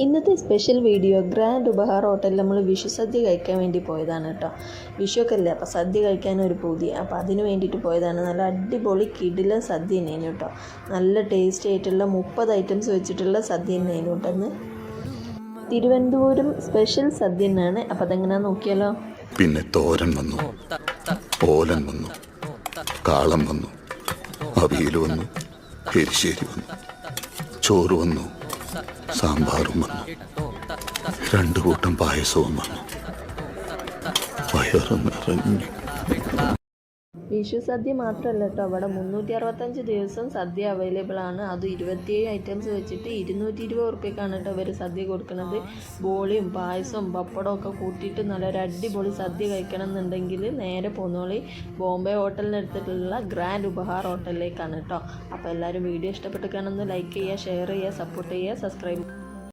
ഇന്നത്തെ special video grand ഉപഹാർ ഹോട്ടലിൽ നമ്മൾ വിഷു സദ്യ കഴിക്കാൻ വേണ്ടി പോയതാണ് കേട്ടോ. വിഷുവൊക്കെ അല്ലേ, അപ്പോൾ സദ്യ കഴിക്കാനൊരു പൂതി. അപ്പോൾ അതിന് വേണ്ടിയിട്ട് പോയതാണ്. നല്ല അടിപൊളി കിടിലൻ സദ്യ തന്നെയാണ് കേട്ടോ. നല്ല ടേസ്റ്റി ആയിട്ടുള്ള 30 ഐറ്റംസ് വെച്ചിട്ടുള്ള സദ്യ തന്നെയാണ് കേട്ടോ. ഇന്ന് തിരുവനന്തപുരം സ്പെഷ്യൽ സദ്യ തന്നെയാണ്. അപ്പോൾ അതെങ്ങനെയാണെന്ന് നോക്കിയാലോ. പിന്നെ തോരൻ വന്നു, ഓലൻ വന്നു, കാളം വന്നു, അവിയൽ വന്നു, എരിശ്ശേരി വന്നു, ചോറ് വന്നു, സാമ്പാറും വന്നു, 2 കൂട്ടം പായസവും വന്നു. വയറ് നിറഞ്ഞു. വിഷു സദ്യ മാത്രമല്ല കേട്ടോ, അവിടെ 365 ദിവസം സദ്യ അവൈലബിൾ ആണ്. അത് 27 ഐറ്റംസ് വെച്ചിട്ട് 220 ഉറുപ്പ്യക്കാണ് കേട്ടോ ഇവർ സദ്യ കൊടുക്കുന്നത്. ബോളിയും പായസവും പപ്പടവും ഒക്കെ കൂട്ടിയിട്ട് നല്ലൊരു അടിപൊളി സദ്യ കഴിക്കണം എന്നുണ്ടെങ്കിൽ നേരെ പോന്നോളി ബോംബെ ഹോട്ടലിനടുത്തിട്ടുള്ള ഗ്രാൻഡ് ഉപഹാർ ഹോട്ടലിലേക്കാണ് കേട്ടോ. അപ്പോൾ എല്ലാവരും വീഡിയോ ഇഷ്ടപ്പെട്ട് കാണുന്നത് ലൈക്ക് ചെയ്യുക, ഷെയർ ചെയ്യുക, സപ്പോർട്ട് ചെയ്യുക, സബ്സ്ക്രൈബ്